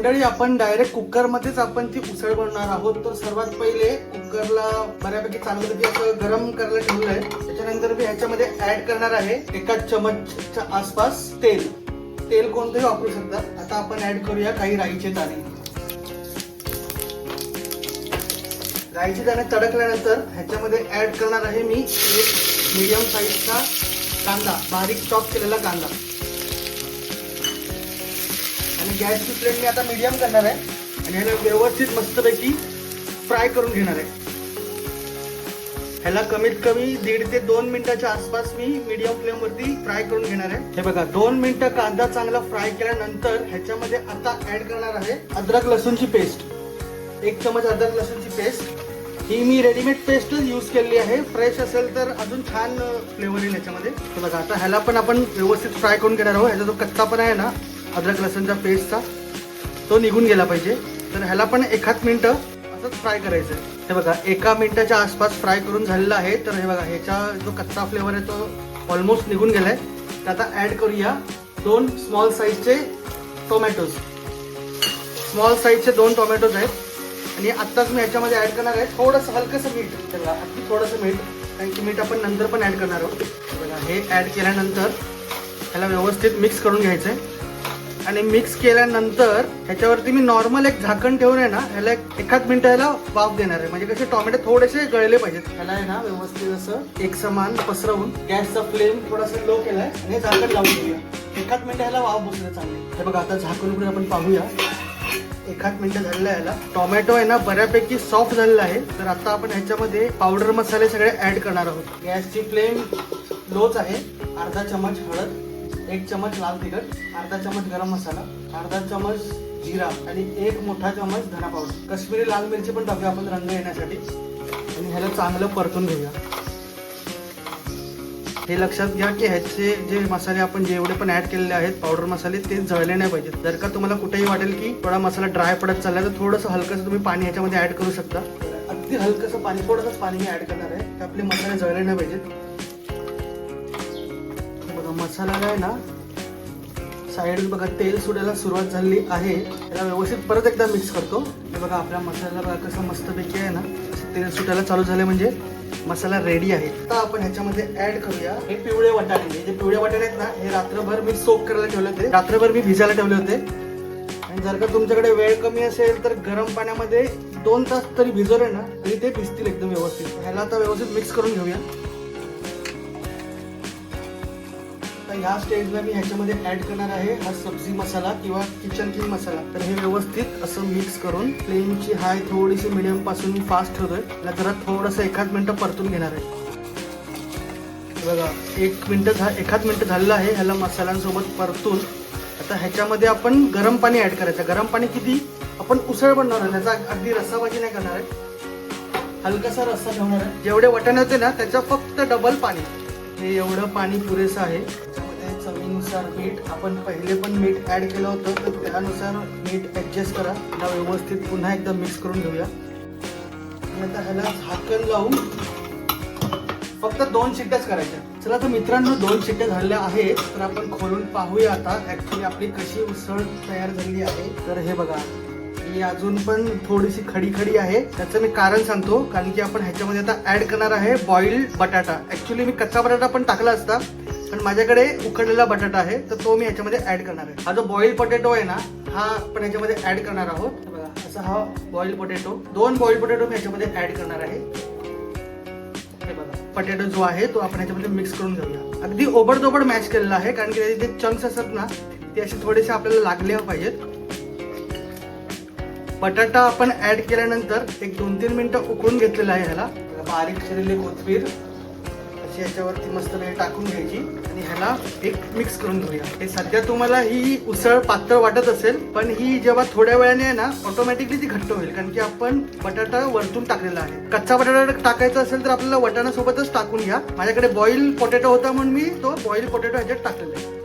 मंडळी आपण direct cooker मध्येच आपण ती उसळ बनवणार आहोत. तर सर्वात पहिले कुकरला बऱ्यापैकी चांगलं असं गरम करायला ठेवलंय. त्याच्यानंतर मी ह्याच्यामध्ये ऍड करणार आहे 1 चमचच्या आसपास तेल. तेल कोणतंही वापरू शकता. आता आपण ऍड करूया काही राईचे दाणे. राईचे दाणे तडकल्यानंतर ह्याच्यामध्ये ऍड करणार आहे मी एक मीडियम साईजचा कांदा, बारीक चॉप केलेला कांदा. आणि गॅसची फ्लेम मी आता मीडियम करणार आहे आणि ह्याला व्यवस्थित मस्तपैकी फ्राय करून घेणार आहे. ह्याला कमीत कमी 1.5 ते 2 मिनिटाच्या आसपास मी मीडियम फ्लेम वरती फ्राय करून घेणार आहे. हे बघा 2 मिनिटं कांदा चांगला फ्राय केल्यानंतर ह्याच्यामध्ये आता ऍड करणार आहे अद्रक लसूणची पेस्ट. 1 चमच अद्रक लसूणची पेस्ट. ही मी रेडीमेड पेस्टच यूज केलेली आहे. फ्रेश असेल तर अजून छान फ्लेवर येईल याच्यामध्ये. हे बघा आता ह्याला पण आपण व्यवस्थित फ्राय करून घेणार आहोत. ह्याचा जो कच्चापणा आहे ना अद्रक लसूणच्या पेस्टचा तो निघून गेला पाहिजे. तर ह्याला पण 1 मिनिट असंच फ्राय करायचं. हे बघा 1 मिनिटाच्या आसपास फ्राय करून झालेलं आहे. तर हे बघा ह्याचा जो कच्चा फ्लेवर आहे तो ऑलमोस्ट निघून गेलाय. तर आता ऍड करूया 2 स्मॉल साईजचे टोमॅटोज. स्मॉल साईजचे 2 टोमॅटोज आहेत. आणि आत्ताच मी ह्याच्यामध्ये ऍड करणार आहे थोडंसं हलकंसं मीठ. बघा अगदी थोडंसं मीठ, कारण की मीठ आपण नंतर पण ऍड करणार आहोत. बघा हे ऍड केल्यानंतर ह्याला व्यवस्थित मिक्स करून घ्यायचं आहे. आणि मिक्स केल्यानंतर ह्याच्यावरती मी नॉर्मल एक झाकण ठेवून आहे ना ह्याला 1 मिनिट ह्याला वाफ देणार आहे. म्हणजे कसे टोमॅटो थोडेसे गळले पाहिजेत. ह्याला आहे ना व्यवस्थित असं एक समान पसरवून गॅसचा फ्लेम थोडासा लो केलाय आणि झाकण लावून घेऊया. 1 मिनिट ह्याला वाफ बसलं चांगली. हे बघा आता झाकण उघडून आपण पाहूया. 1 मिनिट झालेलं आहे ह्याला. टोमॅटो आहे ना बऱ्यापैकी सॉफ्ट झालेला आहे. तर आता आपण ह्याच्यामध्ये पावडर मसाले सगळे ऍड करणार आहोत. गॅसची फ्लेम लोच आहे. अर्धा चमच हळद, 1 चमच लाल तिखट, अर्धा चमच गरम मसाला, अर्धा चमच जिरा आणि 1 मोठा चमच धना पावडर. काश्मीरी लाल मिरची पण टाकूया आपण रंग येण्यासाठी. आणि ह्याला चांगलं परतून घेऊया. हे लक्षात घ्या की ह्याचे जे मसाले आपण जेवढे पण ऍड केलेले आहेत पावडर मसाले ते जळले नाही पाहिजेत. जर का तुम्हाला कुठेही वाटेल की थोडा मसाला ड्राय पडत चाललाय तर थोडंसं हलकंसं तुम्ही पाणी ह्याच्यामध्ये ऍड करू शकता. अगदी हलकंसं पाणी, थोडंसंच पाणी मी ऍड करणार आहे. तर आपले मसाले जळले नाही पाहिजेत. बघा मसाला आहे ना साईड बघा तेल सुटायला सुरुवात झाली आहे. त्याला व्यवस्थित परत एकदा मिक्स करतो. हे बघा आपल्या मसाल्याला बघा कसं मस्तपैकी आहे ना तेल सुटायला चालू झाले म्हणजे मसाला रेडी आहे. आता आपण ह्याच्यामध्ये ऍड करूया हे पिवळे वाटाणे. जे पिवळे वाटाणे आहेत ना हे रात्रभर मी सोक करायला ठेवले होते. रात्रभर मी भिजायला ठेवले होते. आणि जर का तुमच्याकडे वेळ कमी असेल तर गरम पाण्यामध्ये 2 तास तरी भिजवले ना तरी ते भिजतील एकदम व्यवस्थित. ह्याला आता व्यवस्थित मिक्स करून घेऊया. ह्या स्टेजला मी ह्याच्यामध्ये ऍड करणार आहे हा सब्जी मसाला किंवा किचन किंग मसाला. तर हे व्यवस्थित असं मिक्स करून फ्लेमची हाय थोडीशी मिडियम पासून मी फास्ट ठेवतोय. त्याला जरा थोडंसं 1 मिनिट परतून घेणार आहे. बघा 1 मिनिट झालेलं आहे. ह्याला मसाल्यांसोबत परतून आता ह्याच्यामध्ये आपण गरम पाणी ऍड करायचं. गरम पाणी किती? आपण उसळ बनवणार आहे त्याचा अगदी रस्साबाजी नाही करणार आहे. हलकासा रस्सा ठेवणार आहे. जेवढे वाटाणे होते ना त्याच्या फक्त डबल पाणी. हे एवढं पाणी पुरेसं आहे. त्याच्यामध्ये चवीनुसार मीठ, आपण पहिले पण मीठ ऍड केलं होतं तर त्यानुसार मीठ ऍडजस्ट करा. त्याला व्यवस्थित पुन्हा एकदा मिक्स करून घेऊया. आणि आता ह्याला झाकण लावून फक्त 2 शिट्ट्याच करायच्या. चला तर मित्रांनो 2 शिट्ट्या झालेल्या आहेत. तर आपण खोलून पाहूया आता ऍक्च्युली आपली कशी उसळ तयार झालेली आहे. तर हे बघा ही अजून पण थोडीशी खडी खडी आहे. त्याचं मी कारण सांगतो. कारण की आपण ह्याच्यामध्ये आता ऍड करणार आहे बॉइल्ड बटाटा. ऍक्च्युली मी कच्चा बटाटा पण टाकला असता पण माझ्याकडे उकडलेला बटाटा आहे तर तो मी ह्याच्यामध्ये ऍड करणार आहे. हा जो बॉइल्ड पोटॅटो आहे ना हा आपण ह्याच्यामध्ये ऍड करणार आहोत. बघा असा हा बॉइल्ड पोटॅटो, 2 बॉइल्ड पोटॅटो मी ह्याच्यामध्ये ऍड करणार आहे. हे बघा पोटॅटो जो आहे तो आपण ह्याच्यामध्ये मिक्स करून घेऊया. अगदी ओबडधोबड मॅच केलेला आहे कारण की त्याचे जे चंक्स असतात ना ते असे थोडेसे आपल्याला लागले पाहिजेत. बटाटा आपण ऍड केल्यानंतर एक 2-3 मिनिटं उकळून घेतलेलं आहे. ह्याला बारीक चिरलेली कोथिंबीर अशी याच्यावरती मस्त टाकून घ्यायची आणि ह्याला एक मिक्स करून घेऊया. हे सध्या तुम्हाला ही उसळ पातळ वाटत असेल पण ही जेव्हा थोड्या वेळाने आहे ना ऑटोमॅटिकली ती घट्ट होईल कारण की आपण बटाटा वरतून टाकलेला आहे. कच्चा बटाटा टाकायचा असेल तर आपल्याला वाटाणा सोबतच टाकून घ्या. माझ्याकडे बॉइल पोटॅटो होता म्हणून मी तो बॉइल पोटॅटो ह्याच्यात टाकलेला आहे.